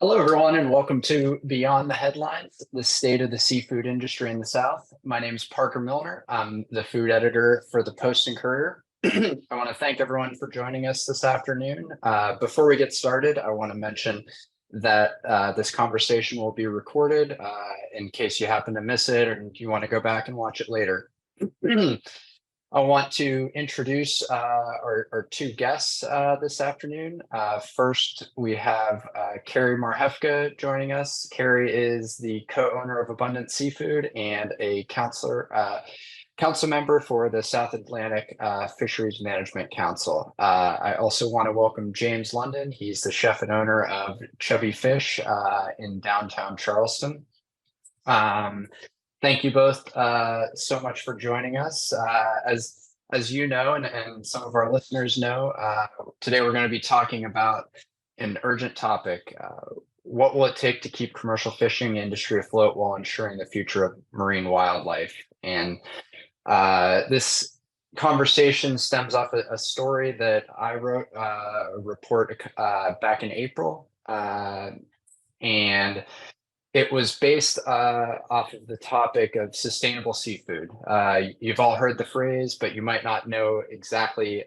Hello, everyone, and welcome to Beyond the Headlines, the state of the seafood industry in the South. My name is Parker Milner. I'm the food editor for the Post and Courier. I want to thank everyone for joining us this afternoon. Before we get started, I want to mention that this conversation will be recorded in case you happen to miss it or you want to go back and watch it later. I want to introduce our two guests this afternoon. First, we have Kerry Marhefka joining us. Kerry is the co-owner of Abundant Seafood and a council member for the South Atlantic Fisheries Management Council. I also want to welcome James London. He's the chef and owner of Chubby Fish in downtown Charleston. Thank you both so much for joining us. As you know, and some of our listeners know, today we're going to be talking about an urgent topic. What will it take to keep commercial fishing industry afloat while ensuring the future of marine wildlife? And this conversation stems off a story that I wrote, a report back in April. And it was based off of the topic of sustainable seafood. You've all heard the phrase, but you might not know exactly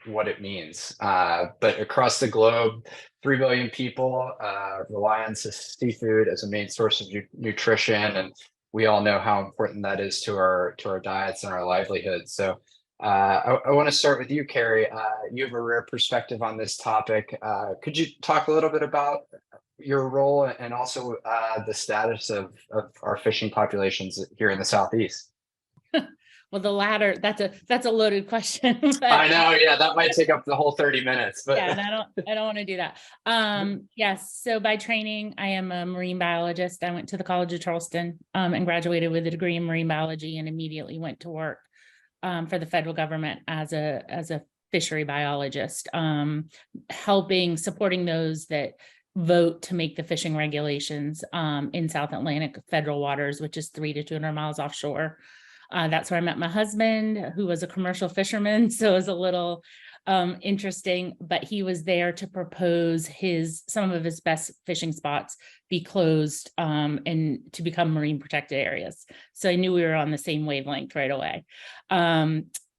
what it means. But across the globe, 3 billion people rely on seafood as a main source of nutrition, and we all know how important that is to our diets and our livelihoods. So I want to start with you, Kerry. You have a rare perspective on this topic. Could you talk a little bit about your role and also the status of our fishing populations here in the Southeast? Well, the latter, that's a loaded question. I know, yeah, that might take up the whole 30 minutes. But yeah, and I don't want to do that. Yes, so by training, I am a marine biologist. I went to the College of Charleston and graduated with a degree in marine biology and immediately went to work for the federal government as a fishery biologist, supporting those that vote to make the fishing regulations in South Atlantic federal waters, which is 300 to 200 miles offshore. That's where I met my husband, who was a commercial fisherman. So it was a little interesting, but he was there to propose some of his best fishing spots be closed and to become marine protected areas. So I knew we were on the same wavelength right away.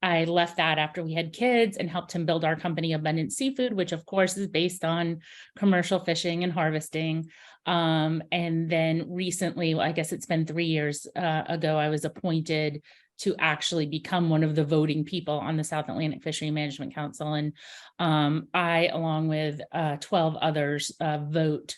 I left that after we had kids and helped him build our company, Abundant Seafood, which of course is based on commercial fishing and harvesting. And then recently, I guess it's been 3 years ago, I was appointed to actually become one of the voting people on the South Atlantic Fishery Management Council. And I, along with 12 others, vote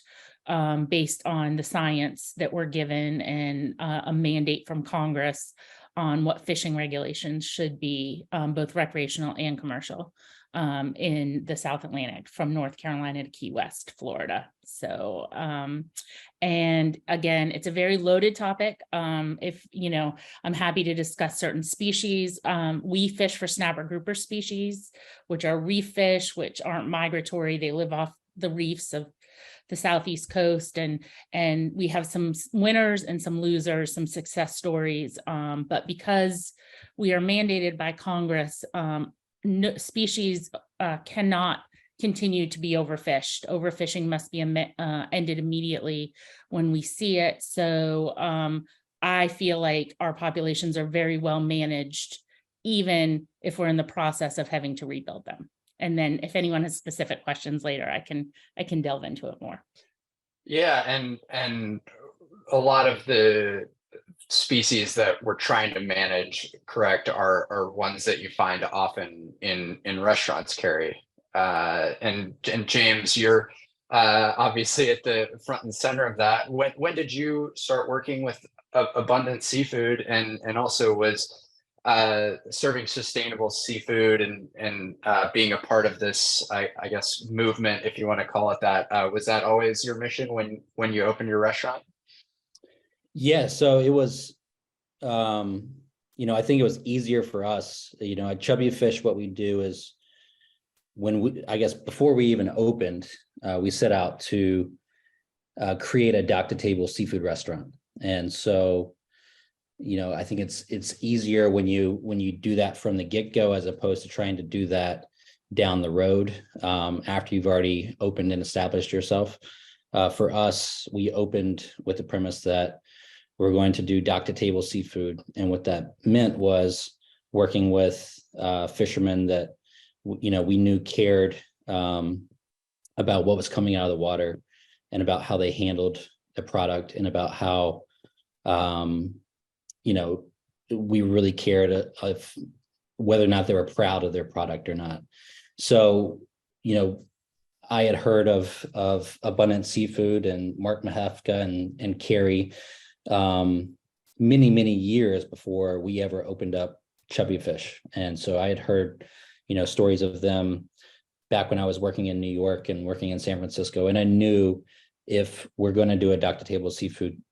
based on the science that we're given and a mandate from Congress on what fishing regulations should be, both recreational and commercial, in the South Atlantic, from North Carolina to Key West, Florida. So, and again, it's a very loaded topic. I'm happy to discuss certain species. We fish for snapper grouper species, which are reef fish, which aren't migratory. They live off the reefs of the Southeast coast, and we have some winners and some losers, some success stories. But because we are mandated by Congress, species cannot continue to be overfished. Overfishing must be ended immediately when we see it. So I feel like our populations are very well managed, even if we're in the process of having to rebuild them. And then if anyone has specific questions later, I can delve into it more. Yeah, and a lot of the species that we're trying to manage, correct, are ones that you find often in restaurants, Kerry. And James, you're obviously at the front and center of that. When did you start working with Abundant Seafood, and also was serving sustainable seafood and being a part of this, I guess, movement, if you want to call it that? Was that always your mission when you opened your restaurant? Yeah, so it was, I think it was easier for us, at Chubby Fish, what we do is before we even opened, we set out to create a dock to table seafood restaurant. And so, I think it's easier when you do that from the get-go, as opposed to trying to do that down the road after you've already opened and established yourself. For us, we opened with the premise that we're going to do dock to table seafood. And what that meant was working with fishermen that, we knew cared about what was coming out of the water and about how they handled the product and about how, we really cared of whether or not they were proud of their product or not. So, I had heard of Abundant Seafood and Marhefka and Kerry many years before we ever opened up Chubby Fish. And so I had heard, stories of them back when I was working in New York and working in San Francisco. And I knew if we're going to do a dock to table seafood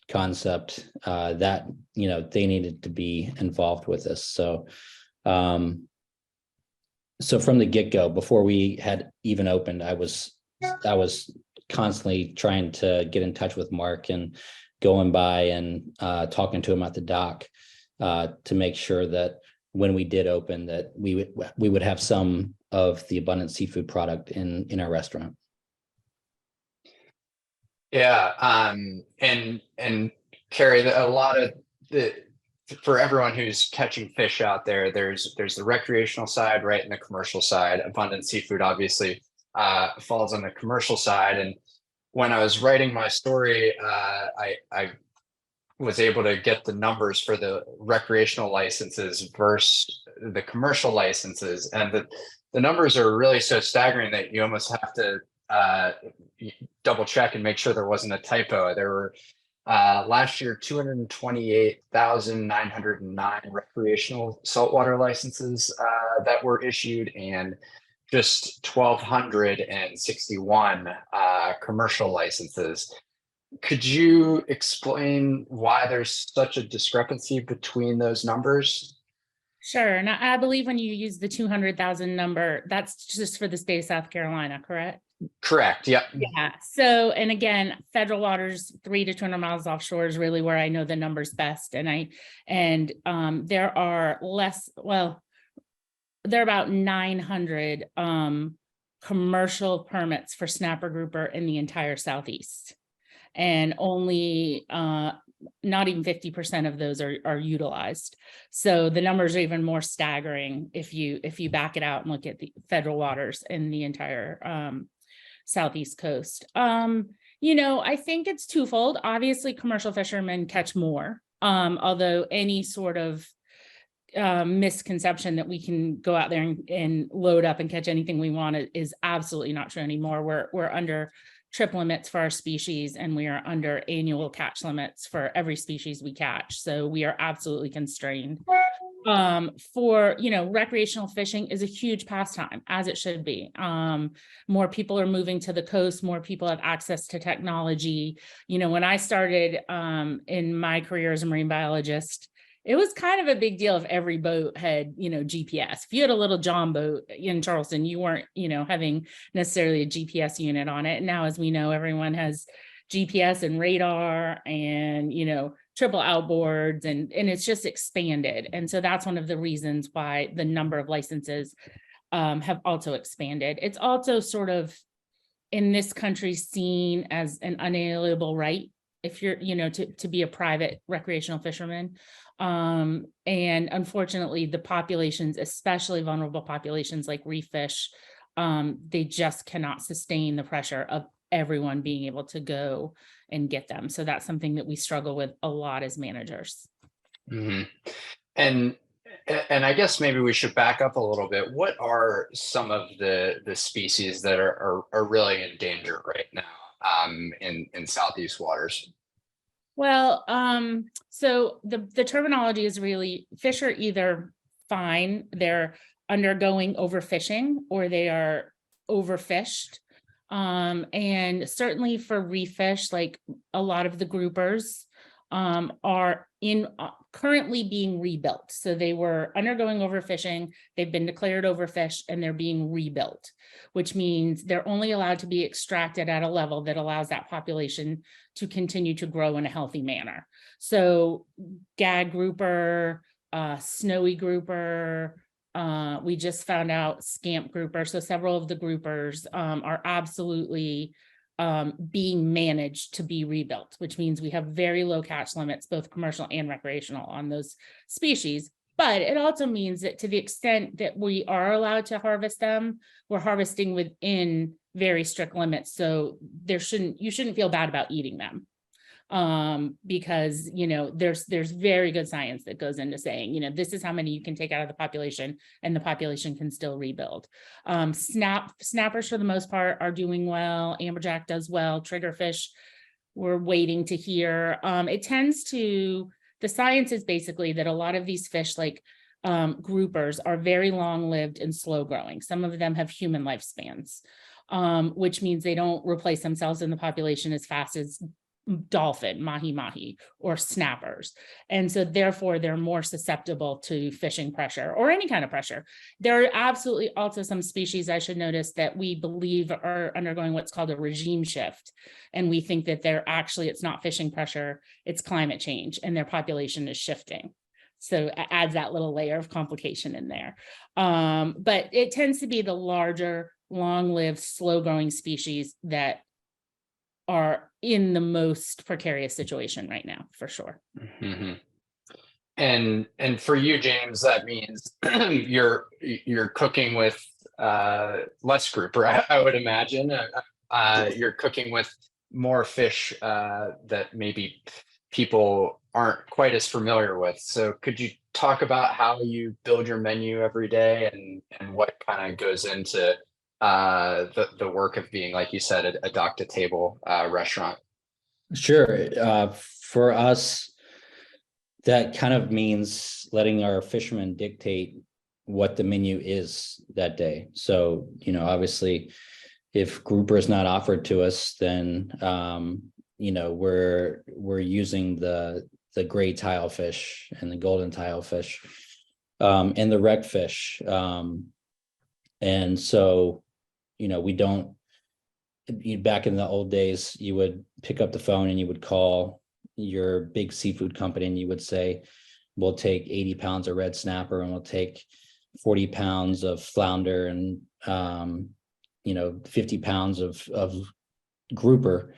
concept, that, they needed to be involved with this. So, so from the get-go, before we had even opened, I was constantly trying to get in touch with Mark and going by and talking to him at the dock to make sure that when we did open, that we would have some of the Abundant Seafood product in our restaurant. Yeah, and Kerry, a lot of for everyone who's catching fish out there, there's the recreational side, right, and the commercial side. Abundant Seafood obviously falls on the commercial side. And when I was writing my story, I was able to get the numbers for the recreational licenses versus the commercial licenses, and the numbers are really so staggering that you almost have to double check and make sure there wasn't a typo. There were last year 228,909 recreational saltwater licenses that were issued, and just 1,261 commercial licenses. Could you explain why there's such a discrepancy between those numbers? Sure. And I believe when you use the 200,000 number, that's just for the state of South Carolina, correct? Correct. Yep. Yeah. So, and again, federal waters, 3 to 200 miles offshore is really where I know the numbers best. And there are there are about 900 commercial permits for snapper grouper in the entire Southeast. And only not even 50% of those are utilized. So the numbers are even more staggering if you back it out and look at the federal waters in the entire Southeast coast. I think it's twofold. Obviously, commercial fishermen catch more, although any sort of misconception that we can go out there and load up and catch anything we want is absolutely not true anymore. We're under trip limits for our species, and we are under annual catch limits for every species we catch. So we are absolutely constrained. For recreational fishing is a huge pastime, as it should be. More people are moving to the coast, more people have access to technology. When I started in my career as a marine biologist, it was kind of a big deal if every boat had, GPS. If you had a little John boat in Charleston, you weren't, having necessarily a GPS unit on it. And now, as we know, everyone has GPS and radar and, triple outboards, and it's just expanded. And so that's one of the reasons why the number of licenses have also expanded. It's also sort of in this country seen as an unalienable right if you're, to be a private recreational fisherman. And unfortunately, the populations, especially vulnerable populations like reef fish, they just cannot sustain the pressure of everyone being able to go and get them. So that's something that we struggle with a lot as managers. Mm-hmm. And I guess maybe we should back up a little bit. What are some of the species that are really in danger right now in Southeast waters? Well, so the terminology is really, fish are either fine, they're undergoing overfishing, or they are overfished. And certainly for reef fish, like a lot of the groupers are currently being rebuilt. So they were undergoing overfishing, they've been declared overfished, and they're being rebuilt, which means they're only allowed to be extracted at a level that allows that population to continue to grow in a healthy manner. So gag grouper, snowy grouper, we just found out scamp grouper. So several of the groupers are absolutely being managed to be rebuilt, which means we have very low catch limits, both commercial and recreational, on those species. But it also means that to the extent that we are allowed to harvest them, we're harvesting within very strict limits. So you shouldn't feel bad about eating them. Because, there's very good science that goes into saying, this is how many you can take out of the population and the population can still rebuild. Snappers for the most part are doing well. Amberjack does well. Triggerfish, we're waiting to hear. The science is basically that a lot of these fish, like groupers, are very long-lived and slow-growing. Some of them have human lifespans, which means they don't replace themselves in the population as fast as dolphin, mahi-mahi, or snappers. And so therefore they're more susceptible to fishing pressure or any kind of pressure. There are absolutely also some species, I should notice, that we believe are undergoing what's called a regime shift. And we think that it's not fishing pressure, it's climate change, and their population is shifting. So it adds that little layer of complication in there. But it tends to be the larger, long-lived, slow-growing species that are in the most precarious situation right now, for sure. Mm-hmm. And for you, James, that means you're cooking with less grouper, I would imagine. You're cooking with more fish that maybe people aren't quite as familiar with. So could you talk about how you build your menu every day and what kind of goes into the work of being, like you said, a dock to table restaurant? Sure. For us, that kind of means letting our fishermen dictate what the menu is that day. So, obviously, if grouper is not offered to us, then we're using the gray tilefish and the golden tilefish and the wreck fish. And so, we don't. Back in the old days, you would pick up the phone and you would call your big seafood company and you would say, we'll take 80 pounds of red snapper and we'll take 40 pounds of flounder and 50 pounds of grouper.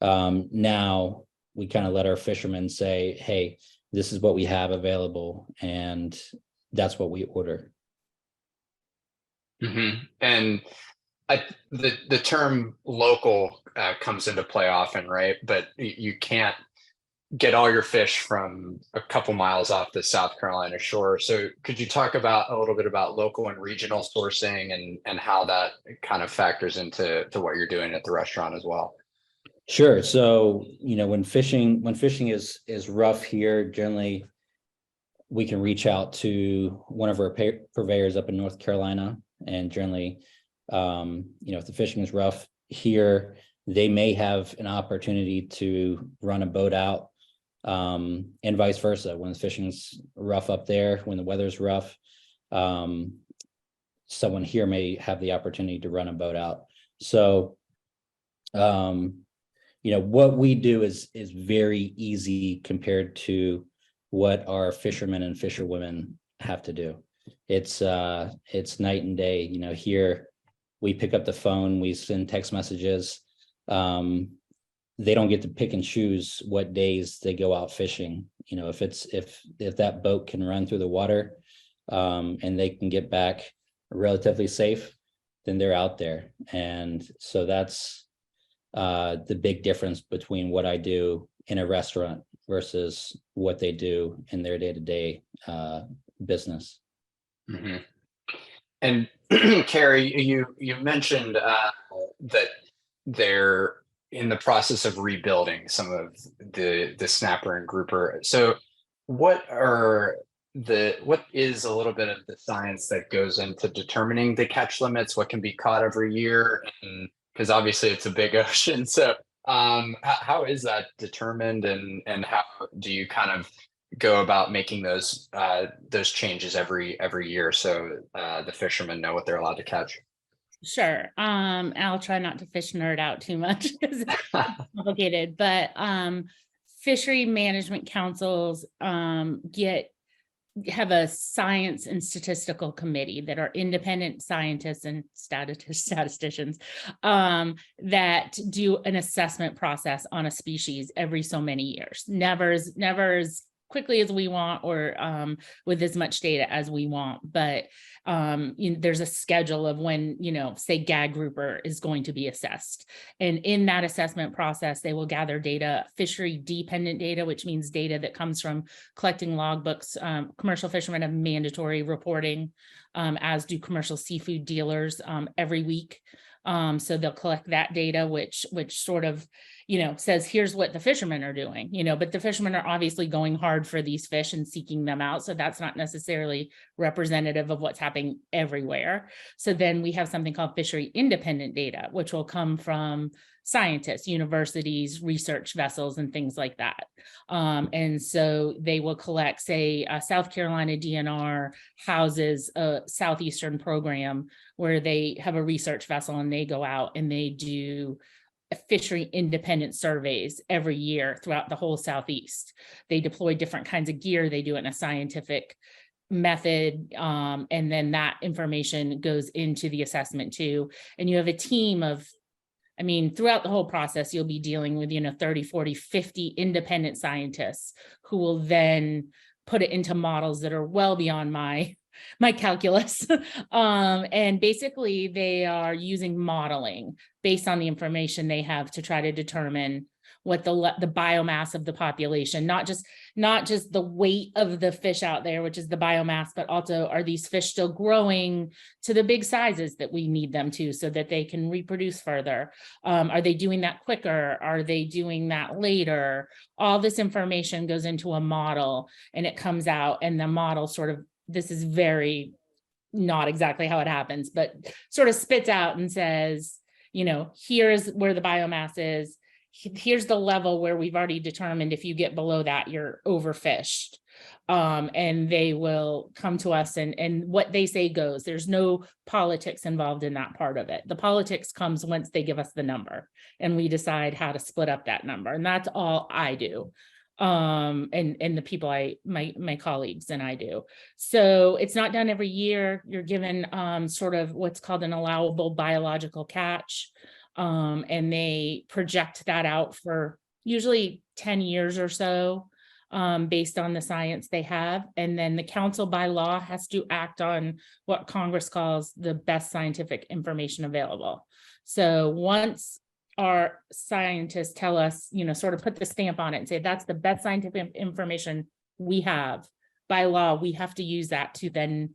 Now we kind of let our fishermen say, hey, this is what we have available, and that's what we order. Mm-hmm. And the term local comes into play often, right? But you can't get all your fish from a couple miles off the South Carolina shore. So could you talk a little bit about local and regional sourcing and how that kind of factors into what you're doing at the restaurant as well? Sure. So, when fishing is rough here, generally we can reach out to one of our purveyors up in North Carolina, and generally, if the fishing is rough here, they may have an opportunity to run a boat out, and vice versa. When the fishing's rough up there, when the weather's rough, someone here may have the opportunity to run a boat out. So, what we do is very easy compared to what our fishermen and fisherwomen have to do. It's night and day. Here we pick up the phone, we send text messages. They don't get to pick and choose what days they go out fishing. If that boat can run through the water, and they can get back relatively safe, then they're out there. And so that's the big difference between what I do in a restaurant versus what they do in their day-to-day business. Mm-hmm. And Kerry, you mentioned that they're in the process of rebuilding some of the snapper and grouper. So what is a little bit of the science that goes into determining the catch limits? What can be caught every year? Because obviously it's a big ocean. So how is that determined, and how do you kind of go about making those changes every year so the fishermen know what they're allowed to catch? Sure. I'll try not to fish nerd out too much because it's complicated, but fishery management councils get have a science and statistical committee that are independent scientists and statisticians that do an assessment process on a species every so many years. Never as quickly as we want, or with as much data as we want, but there's a schedule of when, say gag grouper is going to be assessed. And in that assessment process, they will gather data, fishery dependent data, which means data that comes from collecting logbooks. Commercial fishermen have mandatory reporting, as do commercial seafood dealers every week. So they'll collect that data, which sort of, says here's what the fishermen are doing, but the fishermen are obviously going hard for these fish and seeking them out. So that's not necessarily representative of what's happening everywhere. So then we have something called fishery independent data, which will come from scientists, universities, research vessels, and things like that. And so they will collect, say, South Carolina DNR houses a Southeastern program where they have a research vessel and they go out and they do fishery independent surveys every year throughout the whole Southeast. They deploy different kinds of gear. They do it in a scientific method. And then that information goes into the assessment too. And you have a team of, throughout the whole process, you'll be dealing with, 30, 40, 50 independent scientists who will then put it into models that are well beyond my calculus. And basically they are using modeling based on the information they have to try to determine what the biomass of the population, not just the weight of the fish out there, which is the biomass, but also are these fish still growing to the big sizes that we need them to so that they can reproduce further? Are they doing that quicker? Are they doing that later? All this information goes into a model and it comes out, and the model sort of, this is very not exactly how it happens, but sort of spits out and says, here's where the biomass is. Here's the level where we've already determined if you get below that, you're overfished. And they will come to us and what they say goes. There's no politics involved in that part of it. The politics comes once they give us the number and we decide how to split up that number. And that's all I do. And the people my colleagues and I do. So it's not done every year. You're given sort of what's called an allowable biological catch. And they project that out for usually 10 years or so, based on the science they have. And then the council by law has to act on what Congress calls the best scientific information available. So once our scientists tell us, sort of put the stamp on it and say, that's the best scientific information we have, by law, we have to use that to then,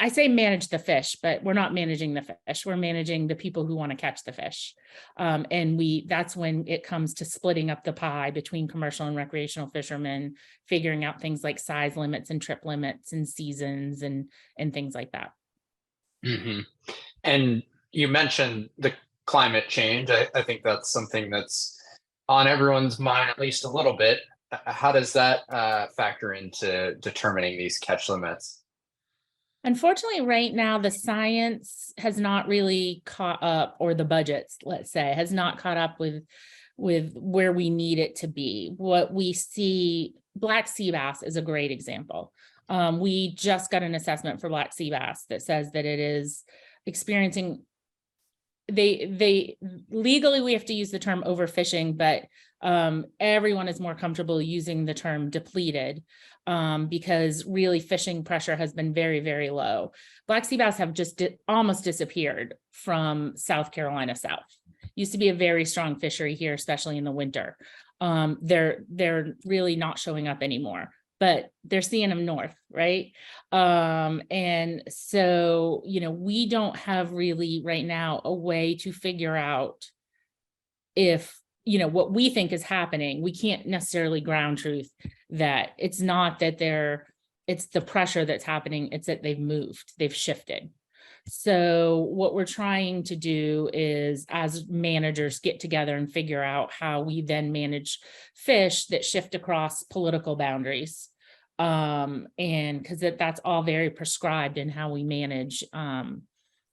I say manage the fish, but we're not managing the fish. We're managing the people who want to catch the fish. And that's when it comes to splitting up the pie between commercial and recreational fishermen, figuring out things like size limits and trip limits and seasons and things like that. Mm-hmm. And you mentioned the climate change. I think that's something that's on everyone's mind, at least a little bit. How does that factor into determining these catch limits? Unfortunately, right now, the science has not really caught up, or the budgets, let's say, has not caught up with where we need it to be. What we see, black sea bass is a great example. We just got an assessment for black sea bass that says that it is experiencing, they legally, we have to use the term overfishing, but everyone is more comfortable using the term depleted, because really fishing pressure has been very, very low. Black sea bass have just almost disappeared from South Carolina south. Used to be a very strong fishery here, especially in the winter. They're really not showing up anymore, but they're seeing them north, right? And so, we don't have really right now a way to figure out if, what we think is happening. We can't necessarily ground truth that it's not that it's the pressure that's happening. It's that they've moved, they've shifted. So what we're trying to do is, as managers, get together and figure out how we then manage fish that shift across political boundaries. And because that's all very prescribed in how we manage.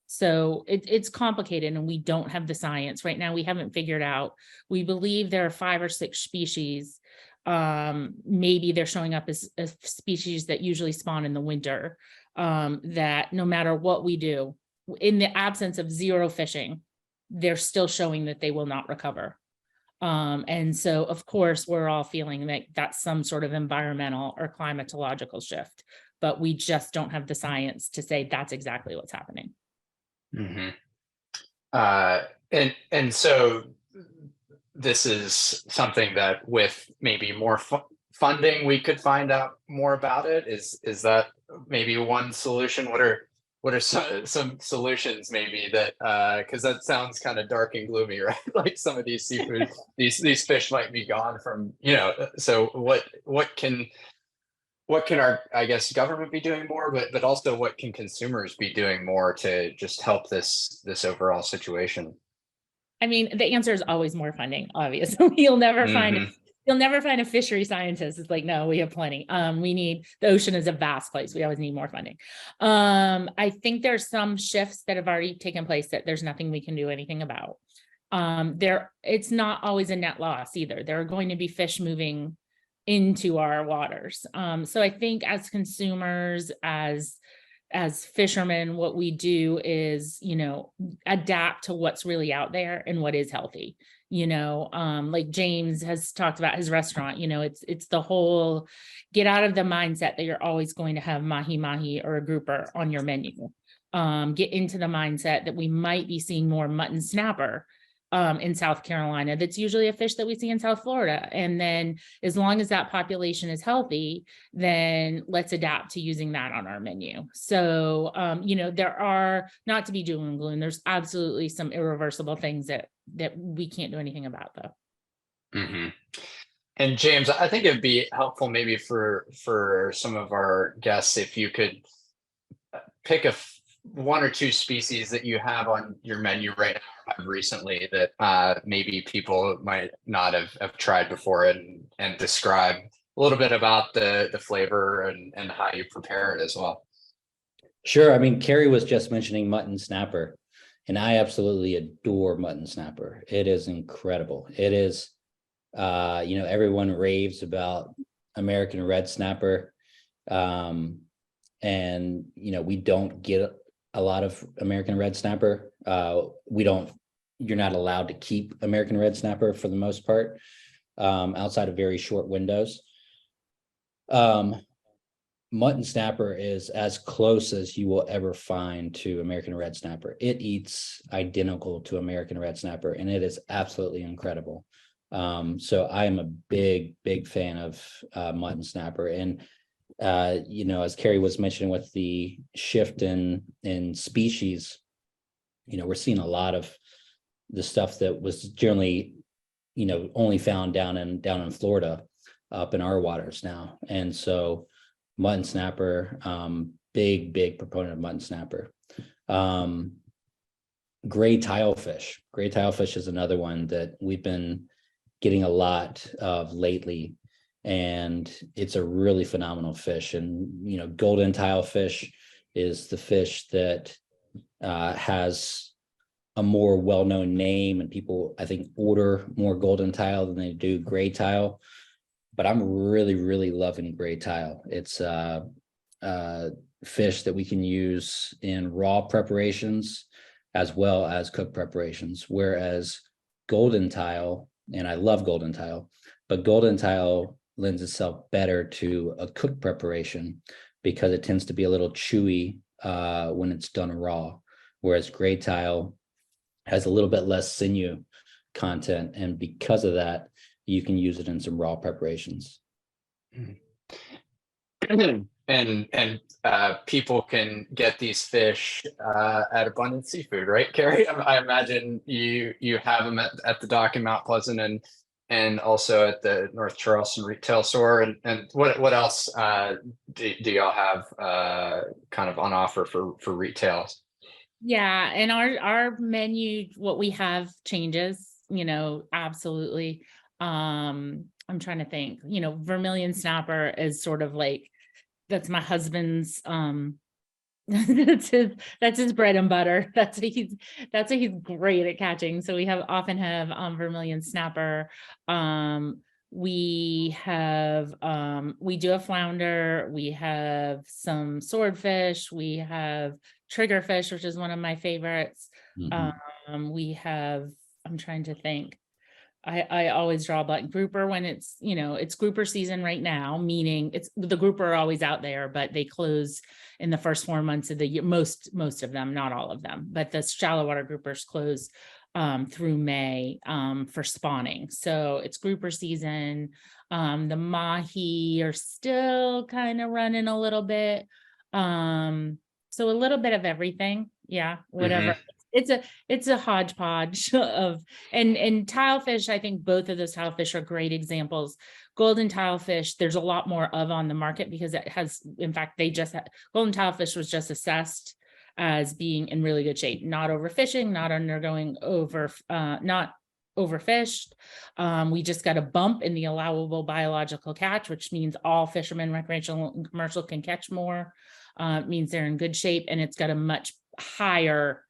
So it's complicated and we don't have the science right now. We haven't figured out. We believe there are 5 or 6 species Maybe they're showing up as species that usually spawn in the winter, that no matter what we do, in the absence of zero fishing, they're still showing that they will not recover. And so, of course, we're all feeling like that's some sort of environmental or climatological shift, but we just don't have the science to say that's exactly what's happening. Mhm. And so this is something that with maybe more funding, we could find out more about it. Is that maybe one solution? What are some solutions maybe that because that sounds kind of dark and gloomy, right? Like some of these seafood, these fish might be gone from, so what can our, I guess, government be doing more, but also what can consumers be doing more to just help this overall situation? I mean, the answer is always more funding, obviously. You'll never find Mhm. a fishery scientist. It's like, no, we have plenty. The ocean is a vast place. We always need more funding. I think there's some shifts that have already taken place that there's nothing we can do anything about. It's not always a net loss either. There are going to be fish moving into our waters. So I think as consumers, as fishermen, what we do is, adapt to what's really out there and what is healthy. Like James has talked about his restaurant, it's the whole get out of the mindset that you're always going to have mahi mahi or a grouper on your menu. Get into the mindset that we might be seeing more mutton snapper in South Carolina. That's usually a fish that we see in South Florida. And then as long as that population is healthy, then let's adapt to using that on our menu. So, there are, not to be doom and gloom, there's absolutely some irreversible things that we can't do anything about though. Mhm. And James, I think it'd be helpful maybe for some of our guests if you could pick one or two species that you have on your menu right now recently that maybe people might not have tried before, and describe a little bit about the flavor and how you prepare it as well. Sure. I mean, Kerry was just mentioning mutton snapper, and I absolutely adore mutton snapper. It is incredible. It is, everyone raves about American red snapper. And, we don't get a lot of American red snapper. You're not allowed to keep American red snapper for the most part, outside of very short windows. Mutton snapper is as close as you will ever find to American red snapper. It eats identical to American red snapper, and it is absolutely incredible. So I am a big fan of mutton snapper. And as Kerry was mentioning with the shift in species, we're seeing a lot of the stuff that was generally, only found down in Florida up in our waters now. And so mutton snapper, big proponent of mutton snapper. Gray tilefish. Gray tilefish is another one that we've been getting a lot of lately, and it's a really phenomenal fish. And golden tilefish is the fish that has a more well-known name, and people, I think, order more golden tile than they do gray tile. But I'm really loving gray tile. It's a fish that we can use in raw preparations as well as cooked preparations, whereas golden tile, and I love golden tile, but golden tile lends itself better to a cooked preparation because it tends to be a little chewy when it's done raw, whereas gray tile has a little bit less sinew content, and because of that, you can use it in some raw preparations. And people can get these fish at Abundant Seafood, right, Kerry? I imagine you have them at the dock in Mount Pleasant and also at the North Charleston retail store. And what else do y'all have kind of on offer for retail? Yeah, and our menu, what we have changes, absolutely. I'm trying to think, vermilion snapper is sort of like, that's my husband's that's his bread and butter. That's what he's great at catching. So we often have vermilion snapper. We do have flounder, we have some swordfish, we have triggerfish, which is one of my favorites. We have, I'm trying to think. I always draw a blank. Grouper when it's, it's grouper season right now, meaning it's the grouper are always out there, but they close in the first 4 months of the year. Most of them, not all of them, but the shallow water groupers close through May for spawning. So it's grouper season. The mahi are still kind of running a little bit. So a little bit of everything. Yeah, whatever. It's a hodgepodge of, and tilefish. I think both of those tilefish are great examples. Golden tilefish, there's a lot more of on the market because it has, in fact, golden tilefish was just assessed as being in really good shape, not overfishing, not undergoing not overfished. We just got a bump in the allowable biological catch, which means all fishermen, recreational and commercial, can catch more. It means they're in good shape, and it's got a much higher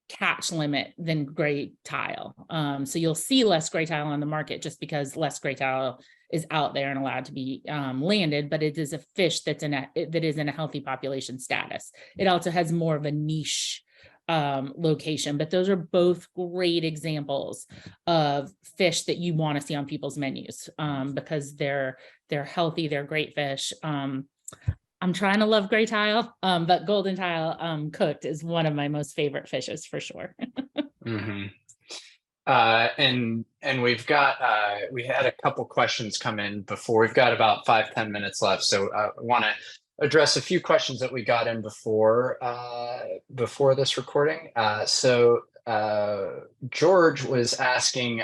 catch limit than gray tile. So you'll see less gray tile on the market just because less gray tile is out there and allowed to be landed, but it is a fish that is in a healthy population status. It also has more of a niche location, but those are both great examples of fish that you want to see on people's menus because they're healthy, they're great fish. I'm trying to love gray tile, but golden tile cooked is one of my most favorite fishes for sure. And we've got we had a couple questions come in before. We've got about 5-10 minutes left, so I want to address a few questions that we got in before this recording. So George was asking,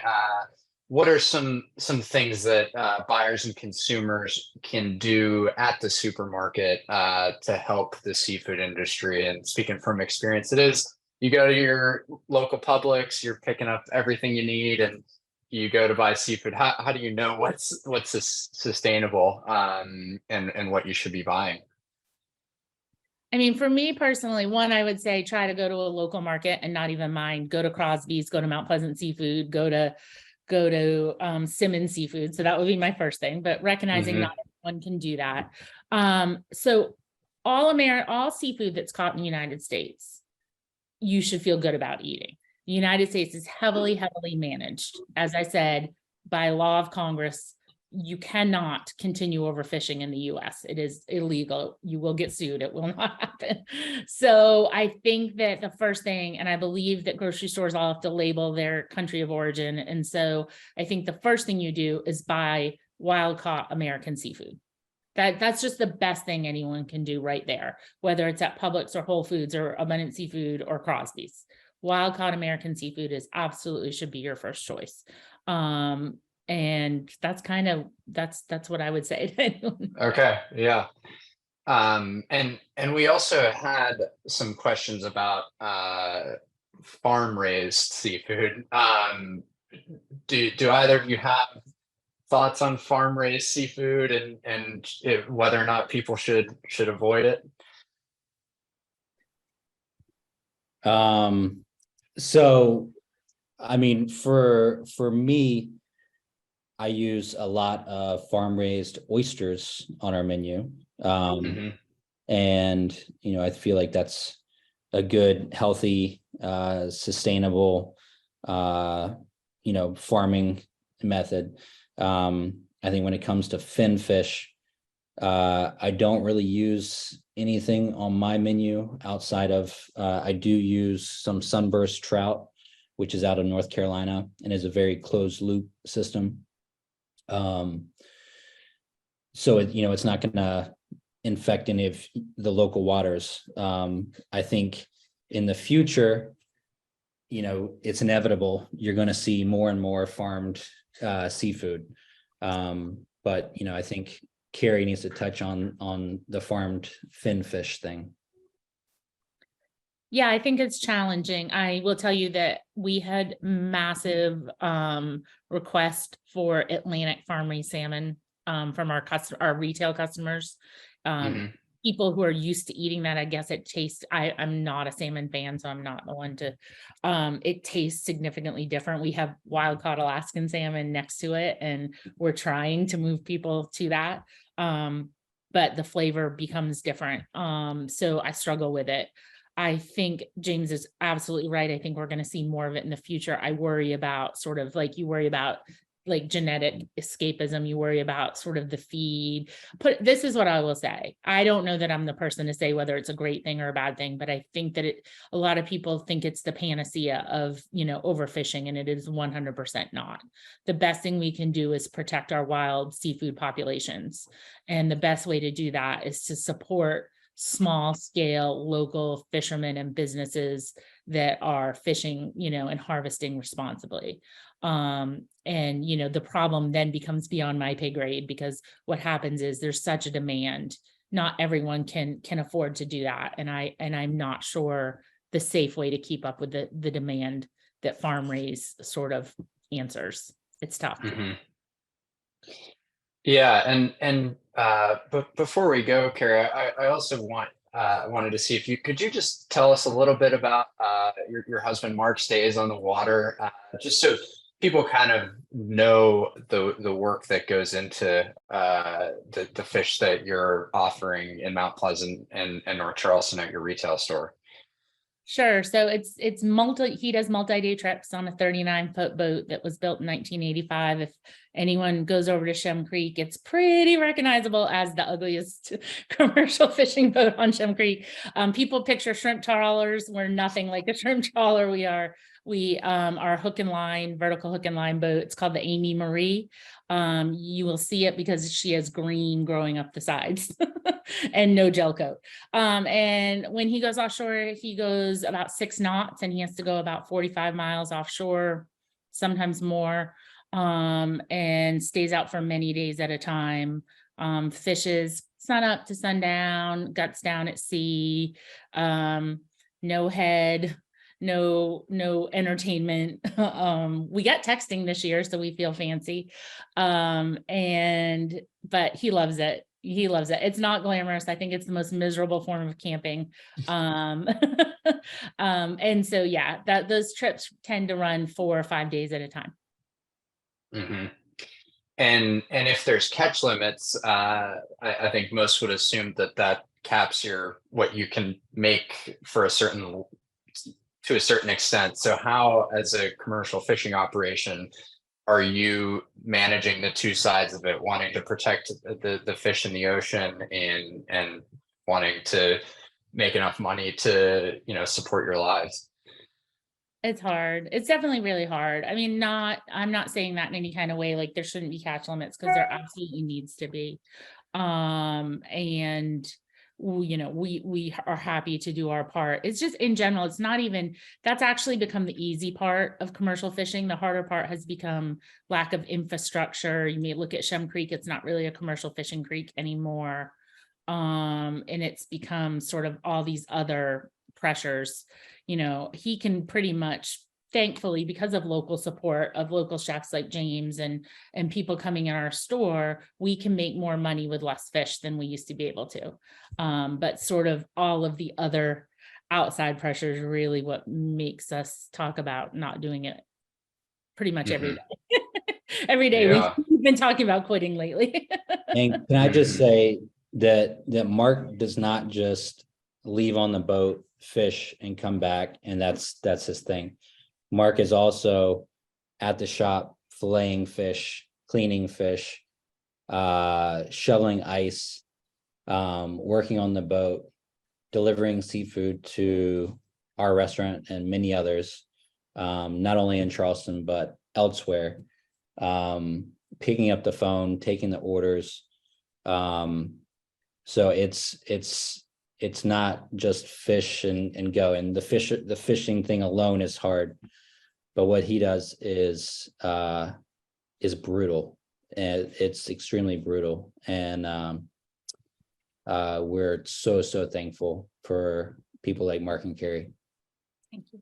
what are some things that buyers and consumers can do at the supermarket to help the seafood industry? And speaking from experience, it is, you go to your local Publix, you're picking up everything you need, and you go to buy seafood. How do you know what's sustainable and what you should be buying? I mean, for me personally, one, I would say try to go to a local market and not even mind. Go to Crosby's, go to Mount Pleasant Seafood, go to Simmons Seafood. So that would be my first thing, but recognizing not everyone can do that. So all seafood that's caught in the United States, you should feel good about eating. The United States is heavily managed. As I said, by law of Congress, you cannot continue overfishing in the US. It is illegal. You will get sued. It will not happen. So I think that the first thing, and I believe that grocery stores all have to label their country of origin. And so I think the first thing you do is buy wild caught American seafood. That's just the best thing anyone can do right there, whether it's at Publix or Whole Foods or Abundant Seafood or Crosby's. Wild caught American seafood is absolutely should be your first choice. And that's kind of, that's what I would say to anyone. Okay. Yeah. And we also had some questions about farm raised seafood. Do either of you have thoughts on farm raised seafood and whether or not people should avoid it? So, I mean, for me, I use a lot of farm raised oysters on our menu. And, I feel like that's a good, healthy, sustainable, farming method. I think when it comes to fin fish, I don't really use anything on my menu outside of, I do use some sunburst trout, which is out of North Carolina and is a very closed loop system. So it's not going to infect any of the local waters. I think in the future, it's inevitable. You're going to see more and more farmed seafood. But I think Kerry needs to touch on the farmed fin fish thing. Yeah, I think it's challenging. I will tell you that we had massive request for Atlantic farm raised salmon from our retail customers. people who are used to eating that, I guess it tastes, I'm not a salmon fan, so I'm not the one to, it tastes significantly different. We have wild caught Alaskan salmon next to it, and we're trying to move people to that. But the flavor becomes different. So I struggle with it. I think James is absolutely right. I think we're going to see more of it in the future. I worry about sort of like, you worry about like genetic escapism, you worry about sort of the feed. This is what I will say. I don't know that I'm the person to say whether it's a great thing or a bad thing, but I think that a lot of people think it's the panacea of, overfishing, and it is 100% not. The best thing we can do is protect our wild seafood populations. And the best way to do that is to support small scale local fishermen and businesses that are fishing, and harvesting responsibly. And the problem then becomes beyond my pay grade, because what happens is there's such a demand. Not everyone can afford to do that. And I'm not sure the safe way to keep up with the demand that farm raise sort of answers. It's tough. Mm-hmm. Yeah, but before we go, Kerry, I also wanted to see if could you just tell us a little bit about your husband Mark's days on the water, just so people kind of know the work that goes into the fish that you're offering in Mount Pleasant and North Charleston at your retail store. Sure. So he does multi-day trips on a 39-foot boat that was built in 1985. If anyone goes over to Shem Creek, it's pretty recognizable as the ugliest commercial fishing boat on Shem Creek. People picture shrimp trawlers. We're nothing like a shrimp trawler. We are hook and line, vertical hook and line boat. It's called the Amy Marie. You will see it because she has green growing up the sides and no gel coat. And when he goes offshore, he goes about 6 knots, and he has to go about 45 miles offshore, sometimes more, and stays out for many days at a time. Fishes sun up to sundown, guts down at sea, no head, no entertainment. We got texting this year, so we feel fancy. But he loves it. It's not glamorous. I think it's the most miserable form of camping. And so, yeah, those trips tend to run 4 or 5 days at a time. Mm-hmm. And if there's catch limits, I think most would assume that caps what you can make to a certain extent. So how, as a commercial fishing operation, are you managing the two sides of it, wanting to protect the fish in the ocean and wanting to make enough money to, support your lives? It's hard. It's definitely really hard. I mean, I'm not saying that in any kind of way, like there shouldn't be catch limits, because there absolutely needs to be. And we are happy to do our part. It's just, in general, it's not even, that's actually become the easy part of commercial fishing. The harder part has become lack of infrastructure. You may look at Shem Creek, it's not really a commercial fishing creek anymore. And it's become sort of all these other pressures. He can pretty much, thankfully, because of local support of local chefs like James and people coming in our store, we can make more money with less fish than we used to be able to. But sort of all of the other outside pressures are really what makes us talk about not doing it pretty much every day. Every day. Yeah. We've been talking about quitting lately. And can I just say that Mark does not just leave on the boat, fish, and come back, and that's his thing. Mark is also at the shop filleting fish, cleaning fish, shoveling ice, working on the boat, delivering seafood to our restaurant and many others, not only in Charleston but elsewhere, picking up the phone, taking the orders. So it's not just fish and go. And the fishing thing alone is hard, but what he does is brutal, and it's extremely brutal. And we're so thankful for people like Mark and Kerry. Thank you.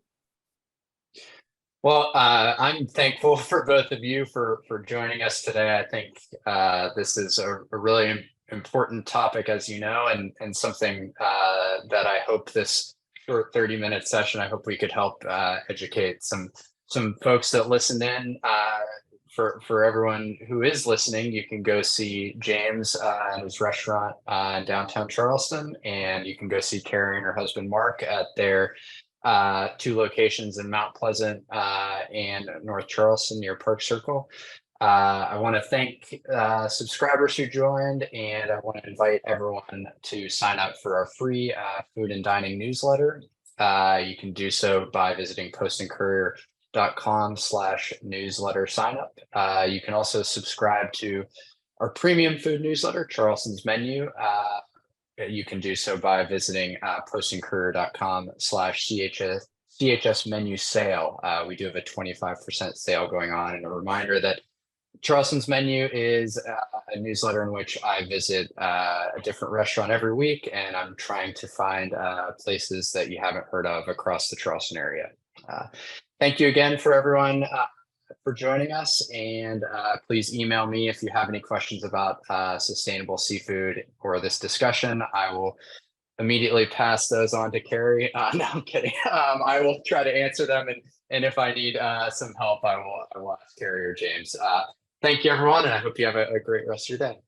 Well, I'm thankful for both of you for joining us today. I think this is a really important topic, as you know, and something that I hope this short 30-minute session, I hope we could help educate some folks that listened in. For everyone who is listening, you can go see James at his restaurant in downtown Charleston, and you can go see Kerry and her husband Mark at their 2 locations in Mount Pleasant and North Charleston near Park Circle. I want to thank subscribers who joined, and I want to invite everyone to sign up for our free food and dining newsletter. You can do so by visiting postandcourier.com/newsletter sign up. You can also subscribe to our premium food newsletter, Charleston's Menu. You can do so by visiting postandcourier.com/CHS menu sale. We do have a 25% sale going on, and a reminder that Charleston's Menu is a newsletter in which I visit a different restaurant every week, and I'm trying to find places that you haven't heard of across the Charleston area. Thank you again for everyone for joining us, and please email me if you have any questions about sustainable seafood or this discussion. I will immediately pass those on to Kerry. No, I'm kidding. I will try to answer them, and if I need some help, I will ask Kerry or James. Thank you, everyone, and I hope you have a great rest of your day.